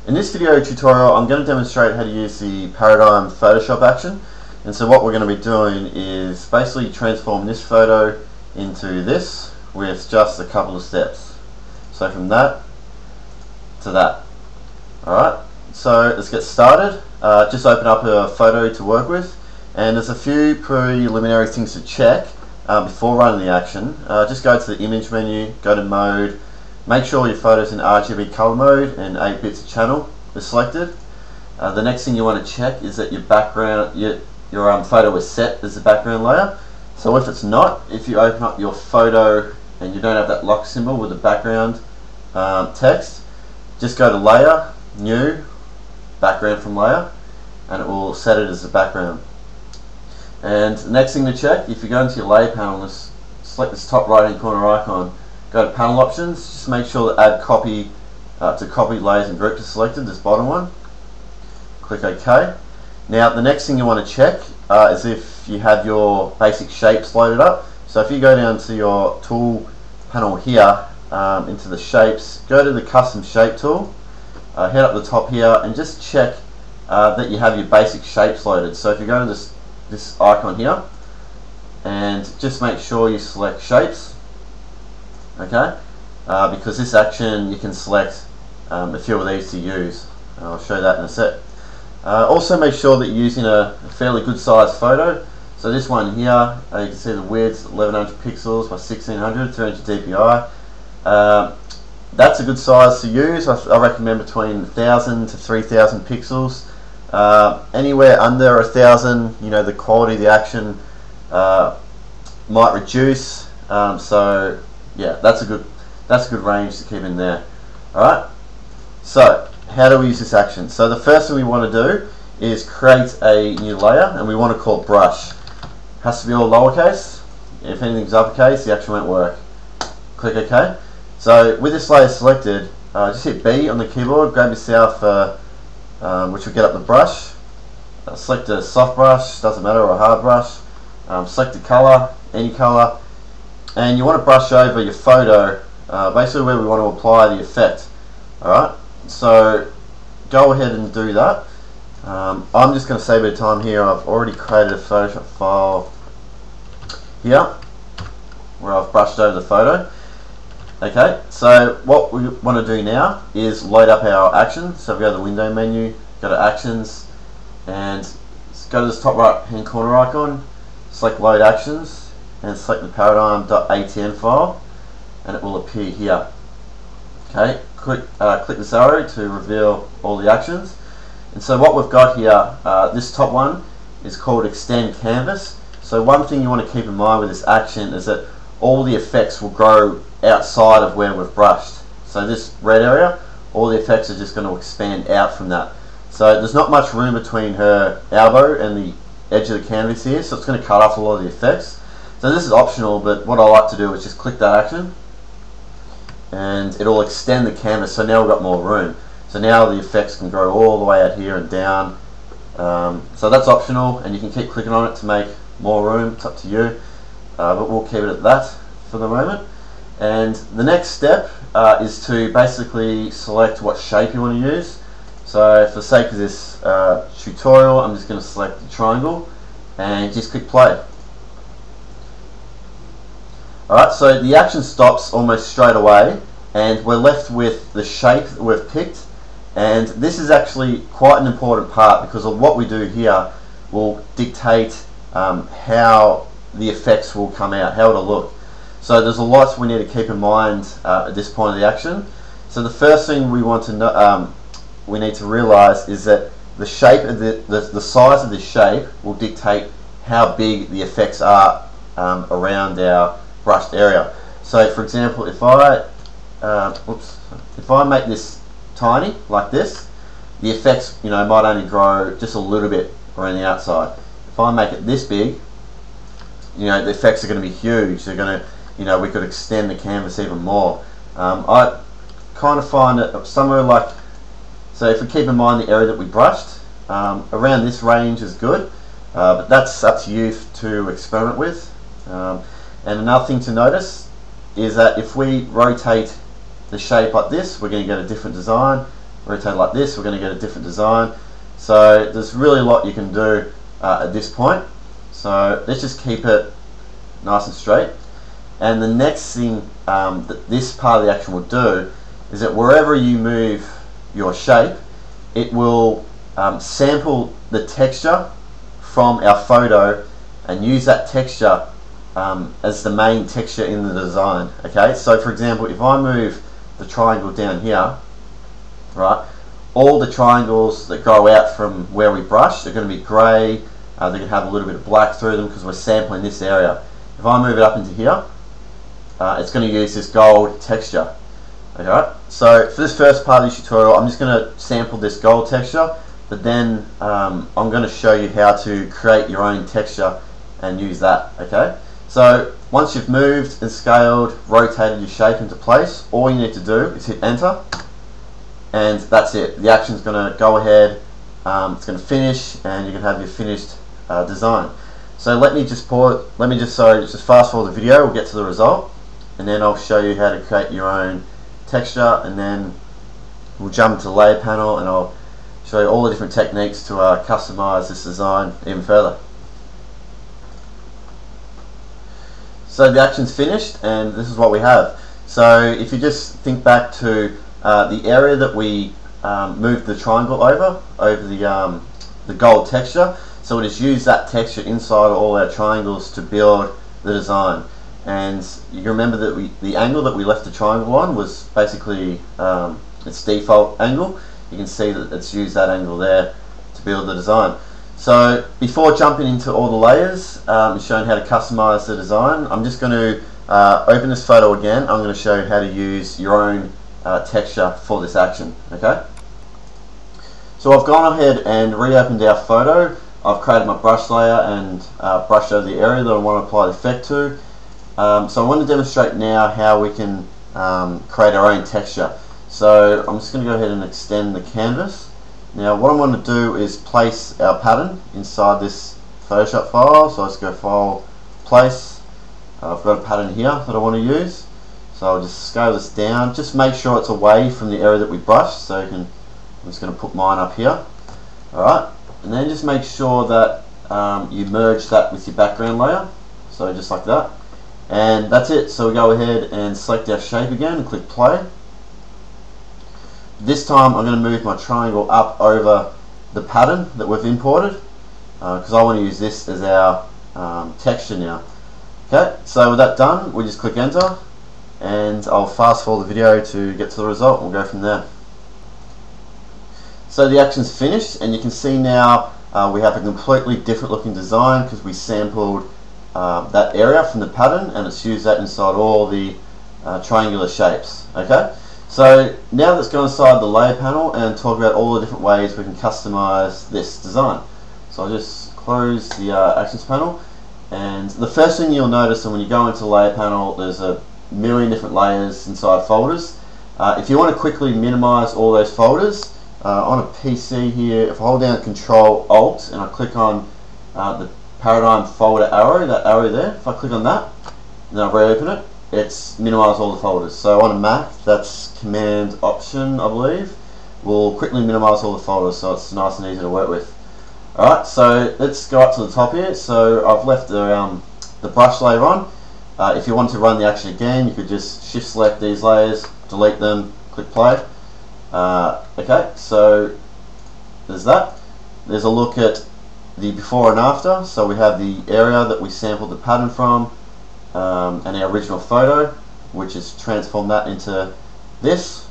In this video tutorial, I'm going to demonstrate how to use the paradigm Photoshop action. And so what we're going to be doing is basically transform this photo into this with just a couple of steps. So from that to that. Alright, so let's get started. Just open up a photo to work with, and there's a few preliminary things to check before running the action. Just go to the image menu, go to mode, make sure your photo's in RGB color mode and 8 bits of channel is selected. The next thing you want to check is that your background, your photo is set as the background layer. So if it's not, if you open up your photo and you don't have that lock symbol with the background text, just go to layer, new, background from layer, and it will set it as the background. And the next thing to check, if you go into your layer panel, just select this top right hand corner icon, go to panel options, just make sure that add copy to copy layers and group is selected, this bottom one. Click OK. Now the next thing you want to check is if you have your basic shapes loaded up. So if you go down to your tool panel here, into the shapes, go to the custom shape tool, head up the top here and just check that you have your basic shapes loaded. So if you go to this icon here and just make sure you select shapes, okay, because this action you can select a few of these to use. I'll show that in a sec. Also make sure that you're using a fairly good size photo. So this one here, you can see the width 1100 pixels by 1600, 300 dpi. That's a good size to use. I recommend between 1000 to 3000 pixels. Anywhere under 1000, you know, the quality of the action might reduce. So yeah, that's a good range to keep in there. Alright, so how do we use this action? So the first thing we want to do is create a new layer, and we want to call it brush. Has to be all lowercase. If anything's uppercase, the action won't work. Click OK. So with this layer selected, just hit B on the keyboard, grab yourself which will get up the brush. Select a soft brush, doesn't matter, or a hard brush. Select the color, any color, and you want to brush over your photo, basically where we want to apply the effect. Alright, so go ahead and do that. I'm just going to save a bit of time here. I've already created a Photoshop file here where I've brushed over the photo. Okay, so what we want to do now is load up our action. So we go to the window menu, go to actions, and go to this top right hand corner icon, select load actions, and select the paradigm.atn file, and it will appear here. Okay, click this arrow to reveal all the actions. And so what we've got here, this top one is called extend canvas. So one thing you want to keep in mind with this action is that all the effects will grow outside of where we've brushed. So this red area, all the effects are just going to expand out from that. So there's not much room between her elbow and the edge of the canvas here, so it's going to cut off a lot of the effects. So this is optional, but what I like to do is just click that action and it'll extend the canvas, so now we've got more room. So now the effects can grow all the way out here and down. So that's optional, and you can keep clicking on it to make more room, it's up to you. But we'll keep it at that for the moment. And the next step is to basically select what shape you want to use. So for the sake of this tutorial, I'm just going to select the triangle and just click play. Alright, so the action stops almost straight away, and we're left with the shape that we've picked. And this is actually quite an important part, because of what we do here will dictate how the effects will come out, how it'll look. So there's a lot we need to keep in mind at this point of the action. So the first thing we want to know, we need to realize is that the shape of the size of this shape will dictate how big the effects are around our brushed area. So for example, if I make this tiny like this, the effects, you know, might only grow just a little bit around the outside. If I make it this big, you know, the effects are going to be huge. They're going to, you know, we could extend the canvas even more. I kind of find that somewhere like, so if we keep in mind the area that we brushed, around this range is good, but that's up to you to experiment with. And another thing to notice is that if we rotate the shape like this, we're going to get a different design. rotate like this, we're going to get a different design. So there's really a lot you can do at this point. So let's just keep it nice and straight. And the next thing that this part of the action will do is that wherever you move your shape, it will sample the texture from our photo and use that texture as the main texture in the design. Okay, so for example, if I move the triangle down here, right, all the triangles that grow out from where we brush are going to be grey. They're going to have a little bit of black through them because we're sampling this area. If I move it up into here, it's going to use this gold texture. Okay, so for this first part of the tutorial, I'm just going to sample this gold texture, but then I'm going to show you how to create your own texture and use that. Okay, so once you've moved and scaled, rotated your shape into place, all you need to do is hit enter, and that's it. The action's going to go ahead, it's going to finish, and you can have your finished design. So let me just just fast forward the video, we'll get to the result, and then I'll show you how to create your own texture, and then we'll jump to the layer panel and I'll show you all the different techniques to customize this design even further. So the action's finished, and this is what we have. So if you just think back to the area that we moved the triangle over the gold texture, so it has used that texture inside all our triangles to build the design. And you remember that the angle that we left the triangle on was basically its default angle. You can see that it's used that angle there to build the design. So before jumping into all the layers and showing how to customize the design, I'm just going to open this photo again. I'm going to show you how to use your own texture for this action. Okay. So I've gone ahead and reopened our photo. I've created my brush layer and brushed over the area that I want to apply the effect to. So I want to demonstrate now how we can create our own texture. So I'm just going to go ahead and extend the canvas. Now what I want to do is place our pattern inside this Photoshop file. So let's go File, Place. I've got a pattern here that I want to use. So I'll just scale this down. Just make sure it's away from the area that we brushed. So I'm just going to put mine up here. Alright, and then just make sure that you merge that with your background layer. So just like that. And that's it. So we go ahead and select our shape again and click play. This time I'm going to move my triangle up over the pattern that we've imported because I want to use this as our texture now. Okay, so with that done, we just click enter, and I'll fast forward the video to get to the result. We'll go from there. So the action's finished, and you can see now we have a completely different looking design because we sampled that area from the pattern, and it's used that inside all the triangular shapes. Okay, so now let's go inside the layer panel and talk about all the different ways we can customize this design. So I'll just close the actions panel, and the first thing you'll notice when you go into the layer panel, there's a million different layers inside folders. If you want to quickly minimize all those folders on a PC here, if I hold down Control Alt and I click on the paradigm folder arrow, that arrow there, if I click on that and then I reopen it, it's minimize all the folders. So on a Mac, that's Command Option, I believe, will quickly minimize all the folders, so it's nice and easy to work with. Alright, so let's go up to the top here. So I've left the brush layer on. If you want to run the action again, you could just shift select these layers, delete them, click play. Okay, so there's that. There's a look at the before and after. So we have the area that we sampled the pattern from and our original photo, which has transformed that into this.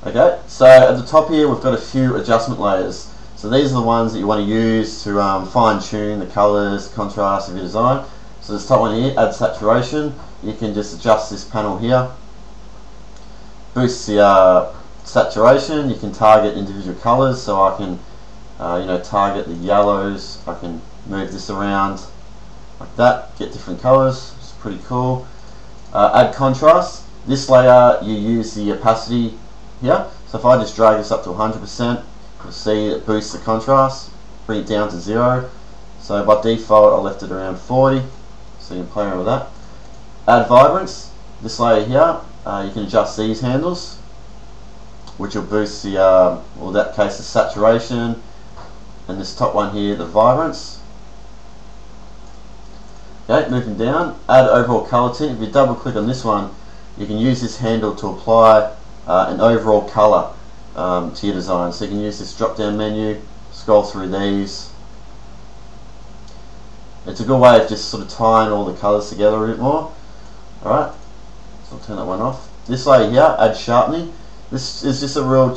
Okay, so at the top here we've got a few adjustment layers. So these are the ones that you want to use to fine tune the colours, contrast of your design. So this top one here, add saturation. You can just adjust this panel here. Boost the saturation. You can target individual colours. So I can, target the yellows. I can move this around like that. Get different colours. It's pretty cool. Add contrast. This layer you use the opacity here. So if I just drag this up to 100%, you'll see it boosts the contrast. Bring it down to 0. So by default I left it around 40. So you can play around with that. Add vibrance. This layer here, you can adjust these handles. which will boost the, or in that case, the saturation, and this top one here, the vibrance. Okay, moving down, add overall color tint. If you double click on this one, you can use this handle to apply an overall color to your design. So you can use this drop down menu, scroll through these. It's a good way of just sort of tying all the colors together a bit more. Alright, so I'll turn that one off. This layer here, add sharpening. This is just a real,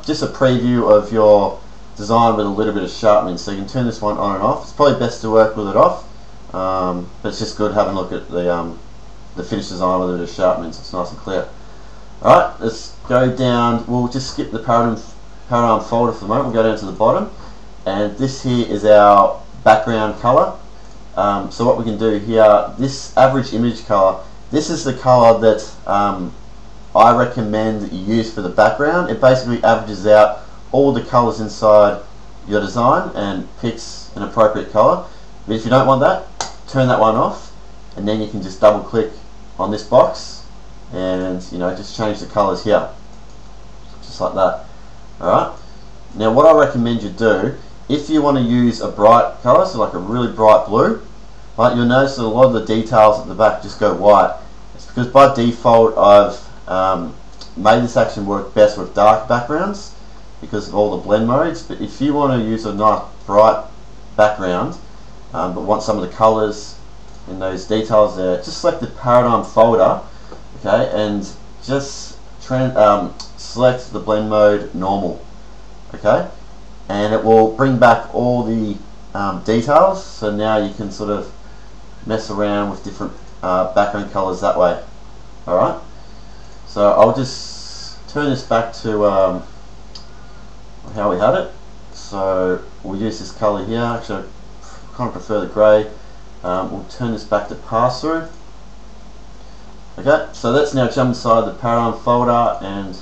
just a preview of your design with a little bit of sharpening. So you can turn this one on and off. It's probably best to work with it off. But it's just good having a look at the finished design with a bit of sharpening, so it's nice and clear. Alright, let's go down. We'll just skip the paradigm folder for the moment. We'll go down to the bottom, and this here is our background color. So what we can do here, this average image color, this is the color that I recommend that you use for the background. It basically averages out all the colors inside your design and picks an appropriate color. But if you don't want that, turn that one off, and then you can just double click on this box and just change the colors here, just like that. Alright, now what I recommend you do, if you want to use a bright color, so like a really bright blue, right, you'll notice that a lot of the details at the back just go white. It's because by default I've made this action work best with dark backgrounds because of all the blend modes. But if you want to use a nice bright background but want some of the colors and those details there, just select the paradigm folder, okay, and just select the blend mode normal, okay, and it will bring back all the details. So now you can sort of mess around with different background colors that way. Alright, so I'll just turn this back to how we had it. So we'll use this color here. Actually, I kind of prefer the grey. We'll turn this back to pass through. Okay, so let's now jump inside the paradigm folder and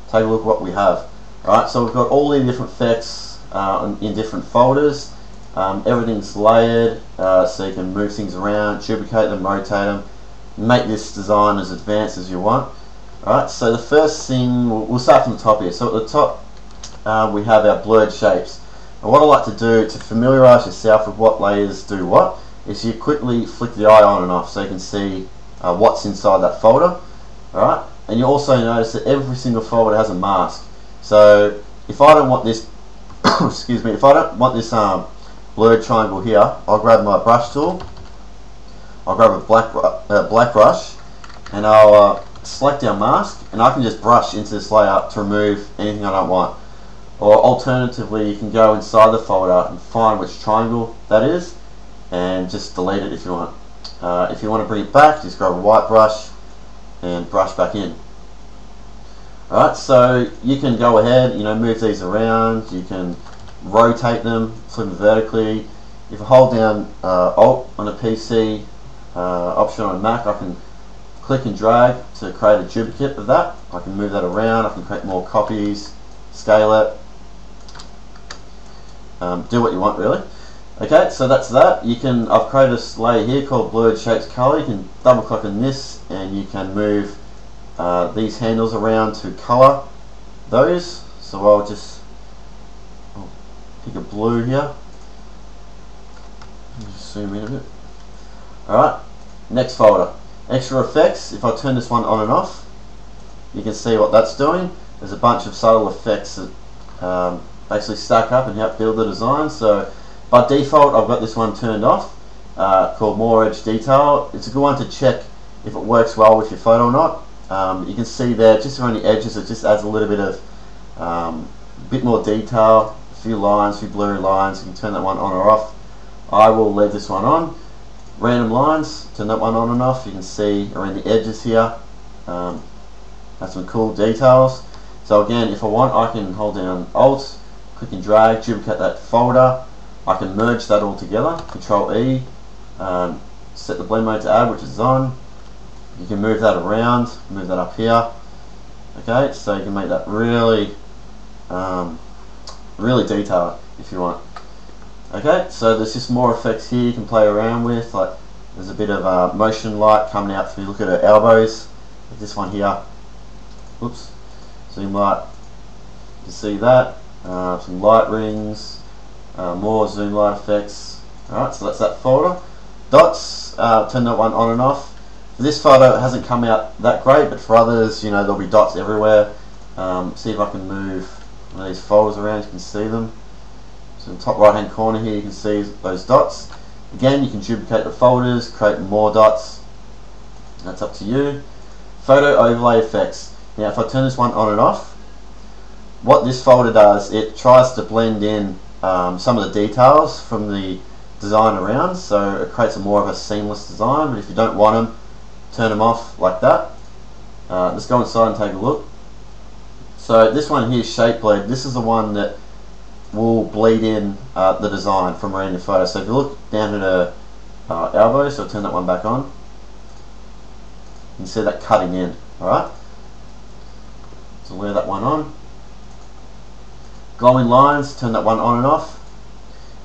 take a look at what we have. Alright, so we've got all the different effects in different folders. Everything's layered, so you can move things around, duplicate them, rotate them, make this design as advanced as you want. Alright, so the first thing, we'll start from the top here. So at the top we have our blurred shapes. And what I like to do to familiarise yourself with what layers do what is you quickly flick the eye on and off so you can see what's inside that folder. Alright, and you also notice that every single folder has a mask. So if I don't want this excuse me, if I don't want this blurred triangle here, I'll grab my brush tool, I'll grab a black brush, and I'll select our mask, and I can just brush into this layer to remove anything I don't want. Or alternatively, you can go inside the folder and find which triangle that is and just delete it if you want. If you want to bring it back, just grab a white brush and brush back in. Alright, so you can go ahead, move these around, you can rotate them, flip them vertically. If I hold down Alt on a PC, Option on a Mac, I can click and drag to create a duplicate of that. I can move that around, I can create more copies, scale it, do what you want really. Okay, so that's that. I've created a layer here called Blurred Shapes Color. You can double click on this and you can move these handles around to color those. So I'll pick a blue here. Just zoom in a bit. Alright, next folder. Extra effects. If I turn this one on and off, you can see what that's doing. There's a bunch of subtle effects that basically stack up and help build the design. So by default I've got this one turned off, called More Edge Detail. It's a good one to check if it works well with your photo or not. You can see there just around the edges it just adds a little bit of bit more detail, a few lines, a few blurry lines. You can turn that one on or off. I will leave this one on. Random lines, turn that one on and off. You can see around the edges here, that's some cool details. So again, if I want, I can hold down Alt, click and drag, duplicate that folder. I can merge that all together, Control E, set the blend mode to add, which is on. You can move that around, move that up here. Okay, so you can make that really, really detailed if you want. Okay, so there's just more effects here you can play around with. Like there's a bit of motion light coming out if you look at her elbows. Like this one here. Oops. Zoom light. You can see that. Some light rings, more zoom light effects. Alright, so that's that folder. Dots, turn that one on and off. For this photo it hasn't come out that great, but for others, you know, there'll be dots everywhere. See if I can move one of these folders around, you can see them. So in the top right hand corner here you can see those dots. Again, you can duplicate the folders, create more dots. That's up to you. Photo overlay effects. Now if I turn this one on and off, what this folder does, it tries to blend in some of the details from the design around, so it creates a more of a seamless design. But if you don't want them, turn them off like that. Let's go inside and take a look. So this one here, shape bleed, this is the one that will bleed in the design from around your photo. So if you look down at her elbow, so I'll turn that one back on, you can see that cutting in. Alright, so wear that one on. Glowing lines, turn that one on and off.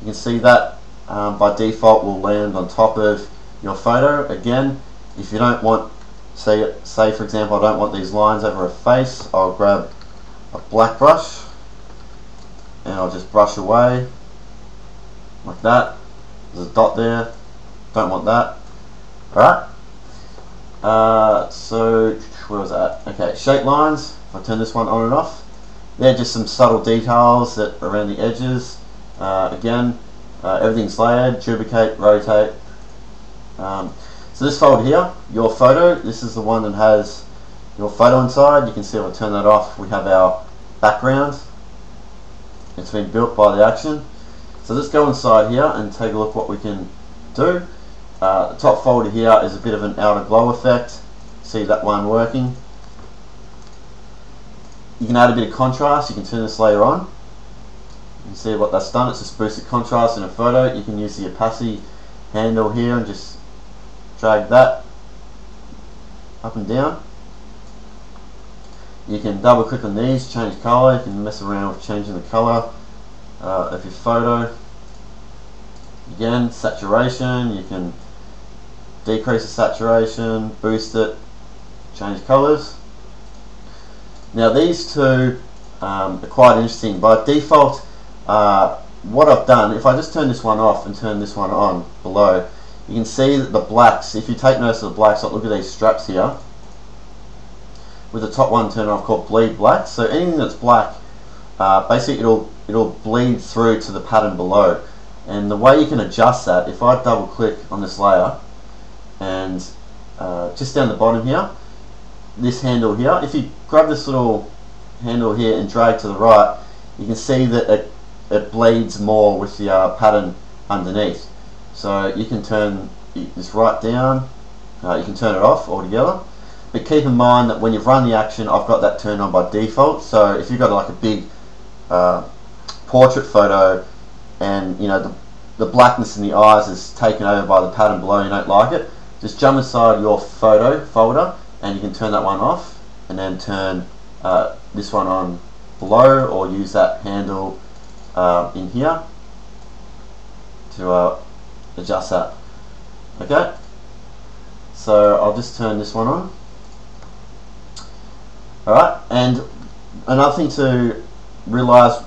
You can see that by default will land on top of your photo. Again, if you don't want, say for example, I don't want these lines over a face, I'll grab a black brush and I'll just brush away like that. There's a dot there, don't want that. Alright, so where was that? Okay, shape lines, if I turn this one on and off, they're just some subtle details that are around the edges. Again, everything's layered, duplicate, rotate. So this folder here, your photo, this is the one that has your photo inside. You can see if I turn that off, we have our background. It's been built by the action. So let's go inside here and take a look what we can do. The top folder here is a bit of an outer glow effect. See that one working. You can add a bit of contrast, you can turn this layer on. You can see what that's done, it's just boosted contrast in a photo. You can use the opacity handle here and just drag that up and down. You can double click on these, change color. You can mess around with changing the color of your photo. Again, saturation, you can decrease the saturation, boost it, change colors. Now these two are quite interesting. By default, what I've done, if I just turn this one off and turn this one on below, you can see that the blacks, if you take notice of the blacks, like look at these straps here, with the top one turned off, called bleed black. So anything that's black, basically it'll bleed through to the pattern below. And the way you can adjust that, if I double click on this layer and just down the bottom here, this handle here, if you grab this little handle here and drag to the right, you can see that it bleeds more with the pattern underneath. So you can turn this right down, you can turn it off altogether. But keep in mind that when you've run the action, I've got that turned on by default. So if you've got like a big portrait photo and you know the blackness in the eyes is taken over by the pattern below, you don't like it, just jump inside your photo folder and you can turn that one off and then turn this one on below, or use that handle in here to adjust that. Okay, so I'll just turn this one on. Alright, and another thing to realise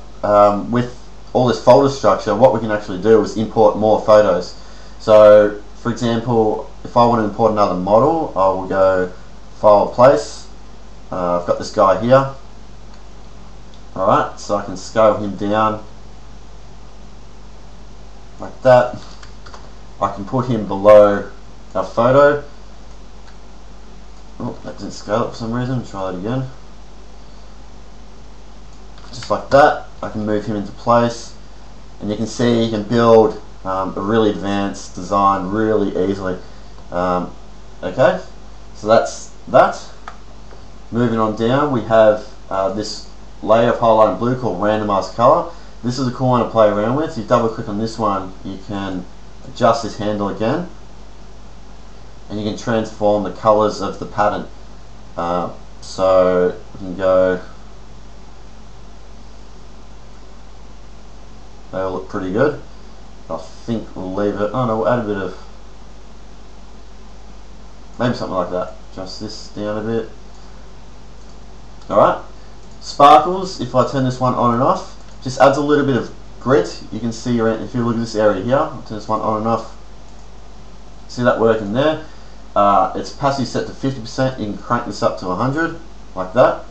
with all this folder structure, what we can actually do is import more photos. So for example, if I want to import another model, I will go File, Place. I've got this guy here. Alright, so I can scale him down like that. I can put him below our photo. Oh, that didn't scale up for some reason. Try that again. Just like that. I can move him into place, and you can see you can build a really advanced design really easily. Okay, so that's that. Moving on down, we have this layer of highlight in blue called Randomize Color. This is a cool one to play around with. If you double click on this one, you can adjust this handle again, and you can transform the colors of the pattern. So you can go, they all look pretty good. I think we'll leave it, oh no, we'll add a bit of, maybe something like that. Adjust this down a bit. Alright, Sparkles, if I turn this one on and off, just adds a little bit of grit. You can see around, if you look at this area here, I'll turn this one on and off. See that working there? Its opacity set to 50%, you can crank this up to 100, like that.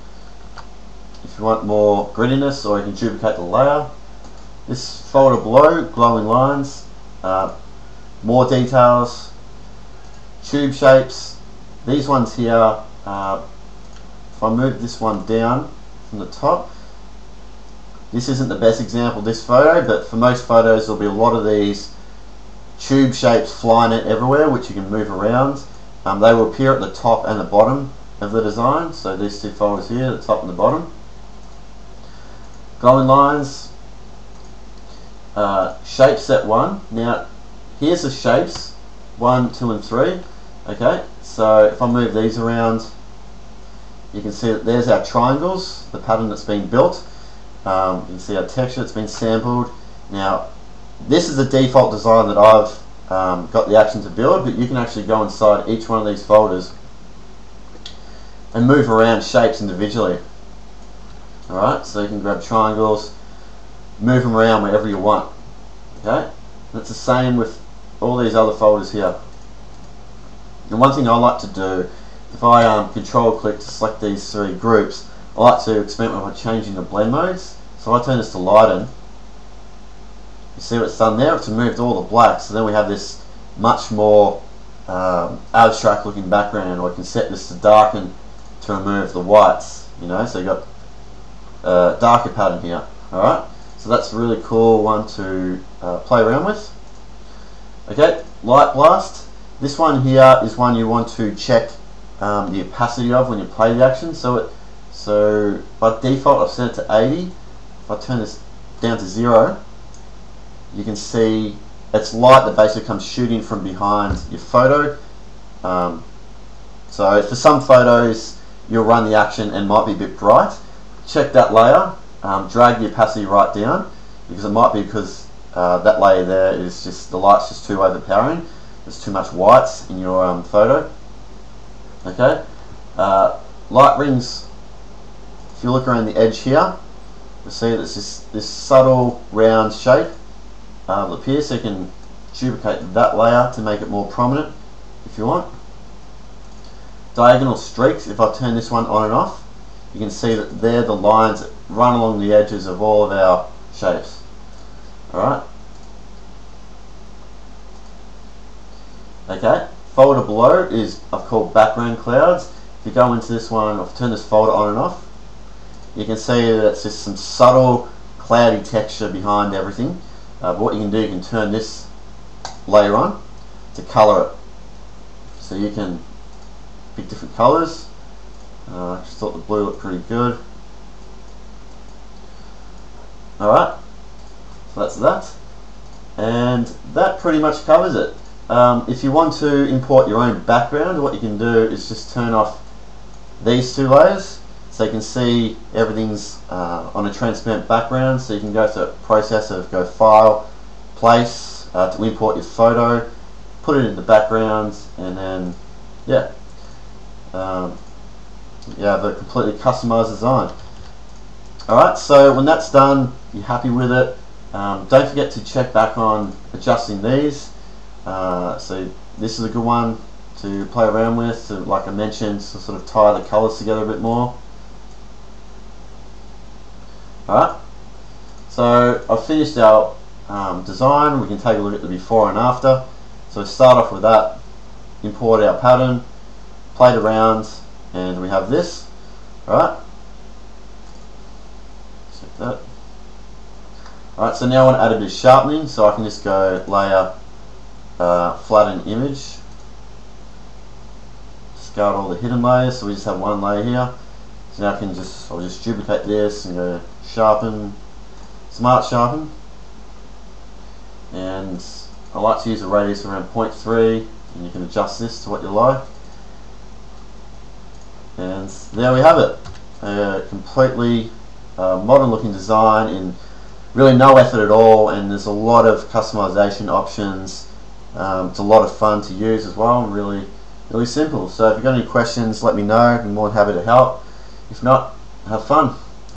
If you want more grittiness, or you can duplicate the layer. This folder below, glowing lines, more details, tube shapes. These ones here, if I move this one down from the top, this isn't the best example of this photo, but for most photos there'll be a lot of these tube shapes flying out everywhere, which you can move around. They will appear at the top and the bottom of the design, so these two folders here, the top and the bottom. Glowing lines, shape set 1. Now here's the shapes 1, 2 and 3. Okay, so if I move these around, you can see that there's our triangles, the pattern that's been built. You can see our texture that's been sampled. Now this is the default design that I've got the action to build, but you can actually go inside each one of these folders and move around shapes individually. Alright, so you can grab triangles, move them around wherever you want. Okay, that's the same with all these other folders here. And one thing I like to do, if I control click to select these 3 groups, I like to experiment by changing the blend modes. So if I turn this to lighten, you see what it's done there? It's removed all the blacks, so then we have this much more abstract looking background. Or I can set this to darken to remove the whites, you know, so you've got a darker pattern here. Alright, so that's a really cool one to play around with. Okay, light blast. This one here is one you want to check the opacity of when you play the action. So by default I've set it to 80. If I turn this down to 0, you can see it's light that basically comes shooting from behind your photo. So for some photos you'll run the action and might be a bit bright. Check that layer, drag the opacity right down, because it might be because that layer there is just, the light's just too overpowering. There's too much whites in your photo. Okay, light rings, if you look around the edge here, you'll see there's this subtle round shape that appears, so you can duplicate that layer to make it more prominent if you want. Diagonal streaks, if I turn this one on and off, you can see that they're the lines that run along the edges of all of our shapes. Alright. Okay, folder below is I've called background clouds. If you go into this one, or turn this folder on and off, you can see that it's just some subtle cloudy texture behind everything. But what you can do, you can turn this layer on to colour it. So you can pick different colours. I just thought the blue looked pretty good. Alright, so that's that. And that pretty much covers it. If you want to import your own background, what you can do is just turn off these 2 layers, so you can see everything's on a transparent background. So you can go through the process of go File, Place, to import your photo, put it in the background, and then yeah, you have a completely customized design. Alright, so when that's done, you're happy with it, don't forget to check back on adjusting these. So this is a good one to play around with, to, like I mentioned, to sort of tie the colours together a bit more. Alright, so I've finished our design. We can take a look at the before and after. So start off with that, import our pattern, played around, and we have this. Alright, check that. Alright, so now I want to add a bit of sharpening, so I can just go layer, flatten image, discard all the hidden layers, so we just have one layer here. So now I'll just duplicate this and go sharpen, smart sharpen, and I like to use a radius around 0.3, and you can adjust this to what you like. And there we have it, a completely modern looking design in really no effort at all, and there's a lot of customization options. It's a lot of fun to use as well, and really simple. So if you've got any questions, let me know. I'm more than happy to help. If not, have fun.